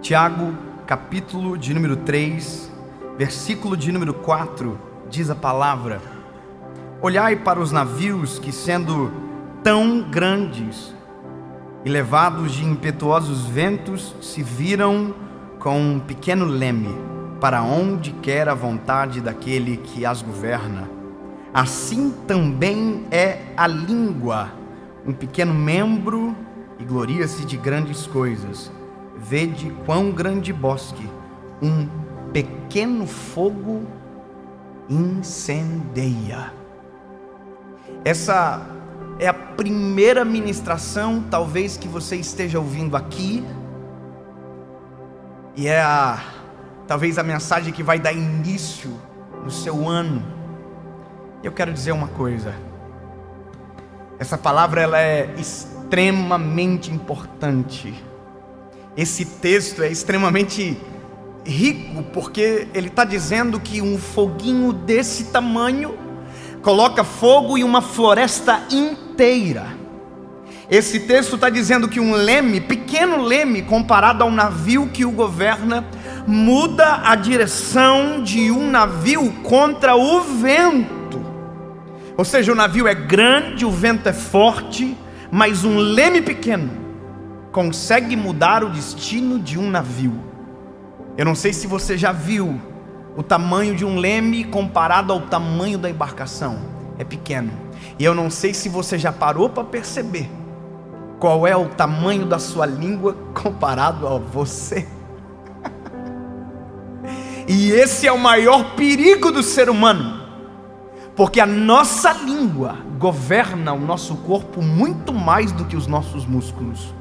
Tiago, capítulo de número 3, versículo de número 4, diz a palavra: olhai para os navios que, sendo tão grandes e levados de impetuosos ventos, se viram com um pequeno leme, para onde quer a vontade daquele que as governa. Assim também é a língua, um pequeno membro, e gloria-se de grandes coisas. Vede quão grande bosque um pequeno fogo incendeia. Essa é a primeira ministração, talvez, que você esteja ouvindo aqui, e talvez a mensagem que vai dar início no seu ano. Eu quero dizer uma coisa: essa palavra ela é extremamente importante. Esse texto é extremamente rico, porque ele está dizendo que um foguinho desse tamanho coloca fogo em uma floresta inteira. Esse texto está dizendo que um leme, pequeno leme, comparado ao navio que o governa, muda a direção de um navio contra o vento. Ou seja, o navio é grande, o vento é forte, mas um leme pequeno consegue mudar o destino de um navio. Eu não sei se você já viu o tamanho de um leme comparado ao tamanho da embarcação. É pequeno. E eu não sei se você já parou para perceber qual é o tamanho da sua língua comparado a você. E esse é o maior perigo do ser humano, porque a nossa língua governa o nosso corpo muito mais do que os nossos músculos.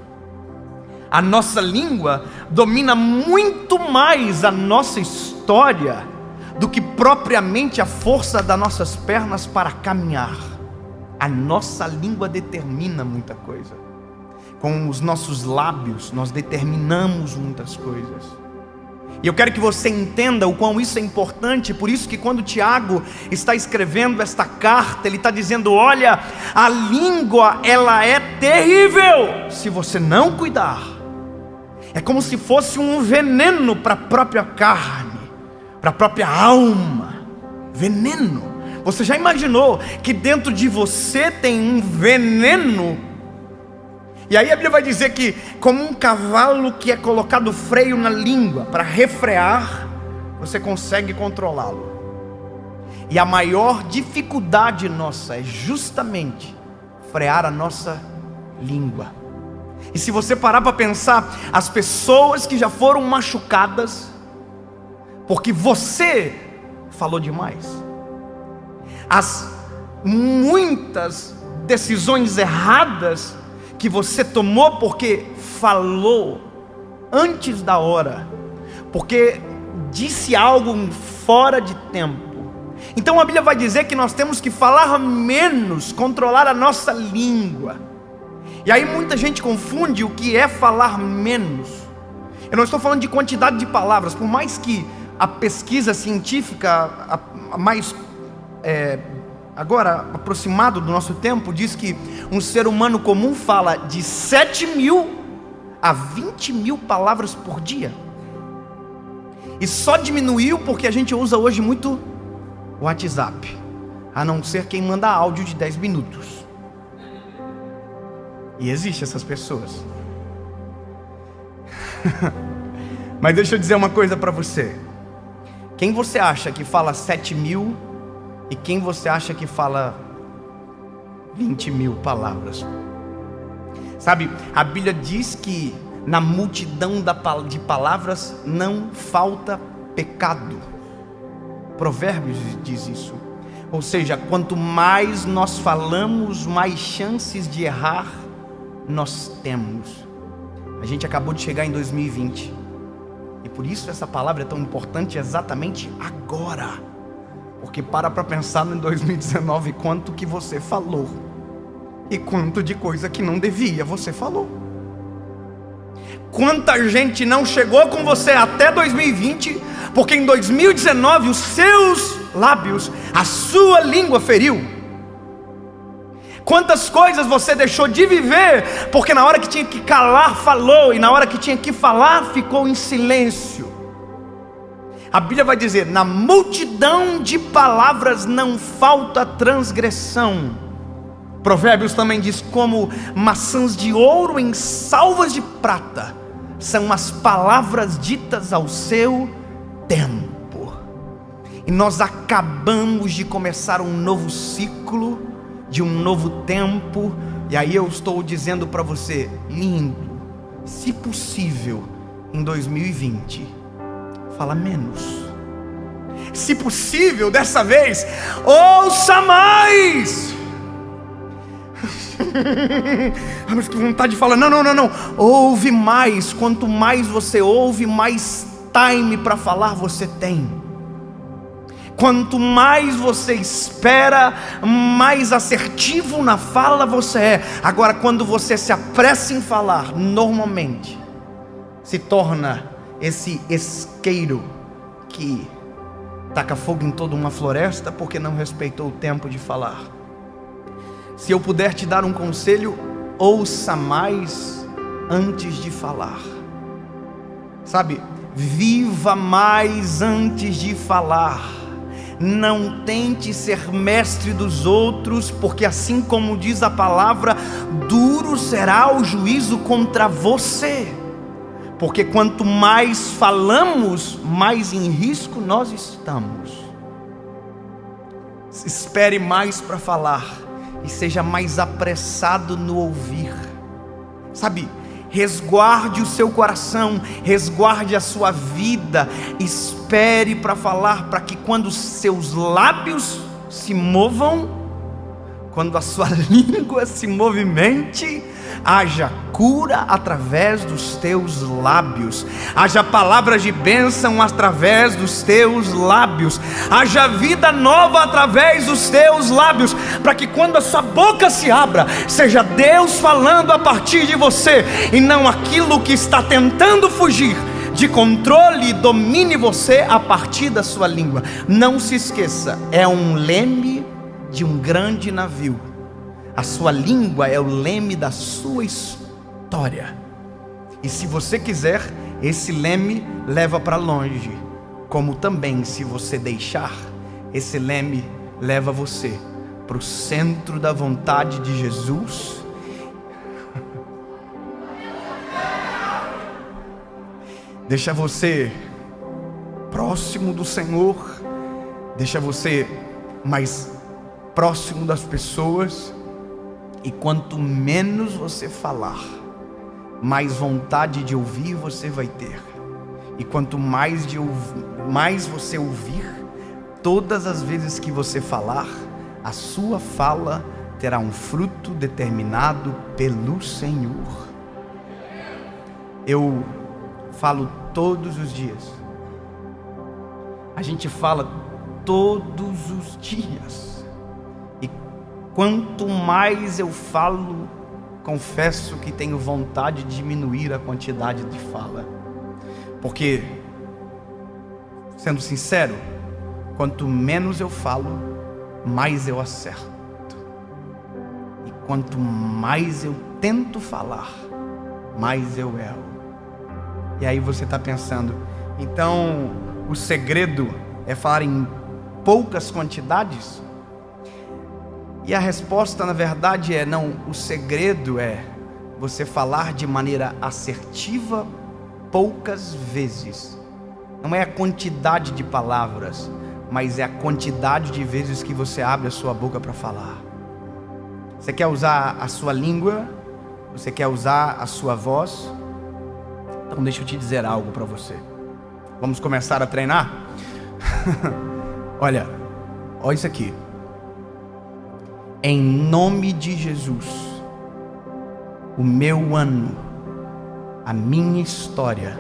A nossa língua domina muito mais a nossa história do que propriamente a força das nossas pernas para caminhar. A nossa língua determina muita coisa. Com os nossos lábios nós determinamos muitas coisas. E eu quero que você entenda o quão isso é importante. Por isso que quando Tiago está escrevendo esta carta, ele está dizendo: olha, a língua ela é terrível se você não cuidar. É como se fosse um veneno para a própria carne, para a própria alma. Veneno. Você já imaginou que dentro de você tem um veneno? E aí a Bíblia vai dizer que, como um cavalo que é colocado freio na língua para refrear, você consegue controlá-lo. E a maior dificuldade nossa é justamente frear a nossa língua. E se você parar para pensar, as pessoas que já foram machucadas porque você falou demais, as muitas decisões erradas que você tomou porque falou antes da hora, porque disse algo fora de tempo. Então a Bíblia vai dizer que nós temos que falar menos, controlar a nossa língua. E aí muita gente confunde o que é falar menos. Eu não estou falando de quantidade de palavras, por mais que a pesquisa científica mais agora aproximado do nosso tempo diz que um ser humano comum fala de 7.000 a 20.000 palavras por dia. E só diminuiu porque a gente usa hoje muito o WhatsApp, a não ser quem manda áudio de 10 minutos. E existem essas pessoas. Mas deixa eu dizer uma coisa para você. Quem você acha que fala 7.000 e quem você acha que fala 20.000 palavras? Sabe, a Bíblia diz que na multidão de palavras não falta pecado. Provérbios diz isso. Ou seja, quanto mais nós falamos, mais chances de errar nós temos. A gente acabou de chegar em 2020, e por isso essa palavra é tão importante exatamente agora. Porque para pensar em 2019, quanto que você falou e quanto de coisa que não devia você falou. Quanta gente não chegou com você até 2020 porque em 2019 os seus lábios, a sua língua feriu. Quantas coisas você deixou de viver, porque na hora que tinha que calar, falou, e na hora que tinha que falar, ficou em silêncio. A Bíblia vai dizer: na multidão de palavras não falta transgressão. Provérbios também diz: como maçãs de ouro em salvas de prata são as palavras ditas ao seu tempo. E nós acabamos de começar um novo ciclo, de um novo tempo. E aí eu estou dizendo para você: lindo, se possível, em 2020, fala menos. Se possível, dessa vez, ouça mais. Mas que vontade de falar: não. Ouve mais. Quanto mais você ouve, mais time para falar você tem. Quanto mais você espera, mais assertivo na fala você é. Agora, quando você se apressa em falar, normalmente se torna esse isqueiro que taca fogo em toda uma floresta porque não respeitou o tempo de falar. Se eu puder te dar um conselho, ouça mais antes de falar. Sabe, viva mais antes de falar. Não tente ser mestre dos outros, porque assim como diz a palavra, duro será o juízo contra você. Porque quanto mais falamos, mais em risco nós estamos. Espere mais para falar e seja mais apressado no ouvir. Sabe, resguarde o seu coração, resguarde a sua vida, espere para falar, para que quando os seus lábios se movam, quando a sua língua se movimente, haja cura através dos teus lábios, haja palavras de bênção através dos teus lábios, haja vida nova através dos teus lábios, para que quando a sua boca se abra, seja Deus falando a partir de você, e não aquilo que está tentando fugir de controle domine você a partir da sua língua. Não se esqueça, é um leme de um grande navio. A sua língua é o leme da sua história. E se você quiser, esse leme leva para longe. Como também, se você deixar, esse leme leva você para o centro da vontade de Jesus. Deixa você próximo do Senhor. Deixa você mais próximo das pessoas. E quanto menos você falar, mais vontade de ouvir você vai ter. E quanto mais você ouvir, todas as vezes que você falar, a sua fala terá um fruto determinado pelo Senhor. Eu falo todos os dias. A gente fala todos os dias. Quanto mais eu falo, confesso que tenho vontade de diminuir a quantidade de fala. Porque, sendo sincero, quanto menos eu falo, mais eu acerto. E quanto mais eu tento falar, mais eu erro. E aí você está pensando, então o segredo é falar em poucas quantidades? E a resposta, na verdade, é não. O segredo é você falar de maneira assertiva poucas vezes. Não é a quantidade de palavras, mas é a quantidade de vezes que você abre a sua boca para falar. Você quer usar a sua língua? Você quer usar a sua voz? Então deixa eu te dizer algo para você. Vamos começar a treinar? Olha isso aqui. Em nome de Jesus, o meu ano, a minha história,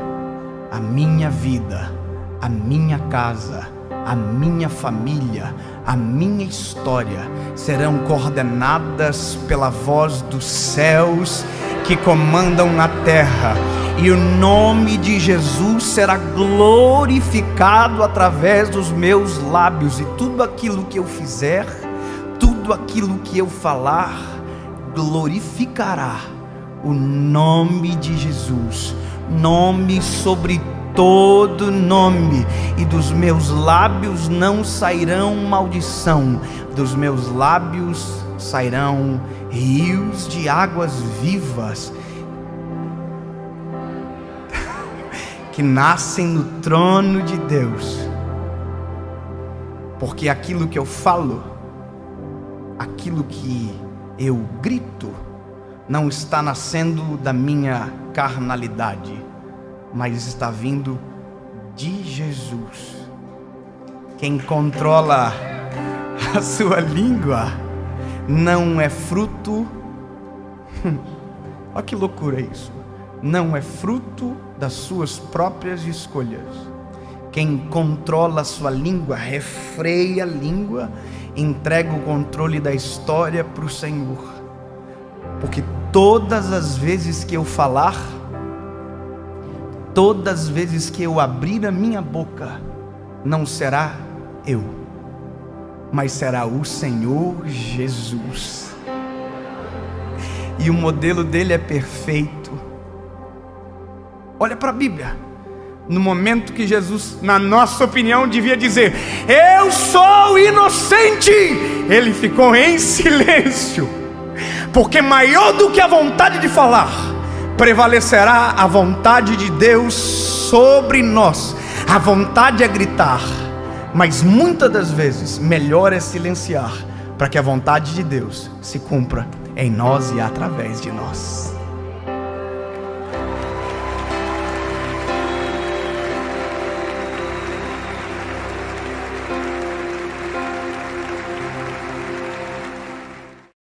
a minha vida, a minha casa, a minha família, a minha história serão coordenadas pela voz dos céus que comandam na terra, e o nome de Jesus será glorificado através dos meus lábios, e tudo aquilo que eu fizer, tudo tudo aquilo que eu falar glorificará o nome de Jesus, nome sobre todo nome, e dos meus lábios não sairão maldição, dos meus lábios sairão rios de águas vivas que nascem no trono de Deus. Porque aquilo que eu falo, aquilo que eu grito, não está nascendo da minha carnalidade, mas está vindo de Jesus. Quem controla a sua língua não é fruto, olha que loucura isso, não é fruto das suas próprias escolhas. Quem controla a sua língua, refreia a língua, entrega o controle da história para o Senhor. Porque todas as vezes que eu falar, todas as vezes que eu abrir a minha boca, não será eu, mas será o Senhor Jesus. E o modelo dele é perfeito. Olha para a Bíblia. No momento que Jesus, na nossa opinião, devia dizer: eu sou inocente, ele ficou em silêncio, porque maior do que a vontade de falar, prevalecerá a vontade de Deus sobre nós. A vontade é gritar, mas muitas das vezes melhor é silenciar, para que a vontade de Deus se cumpra em nós e através de nós.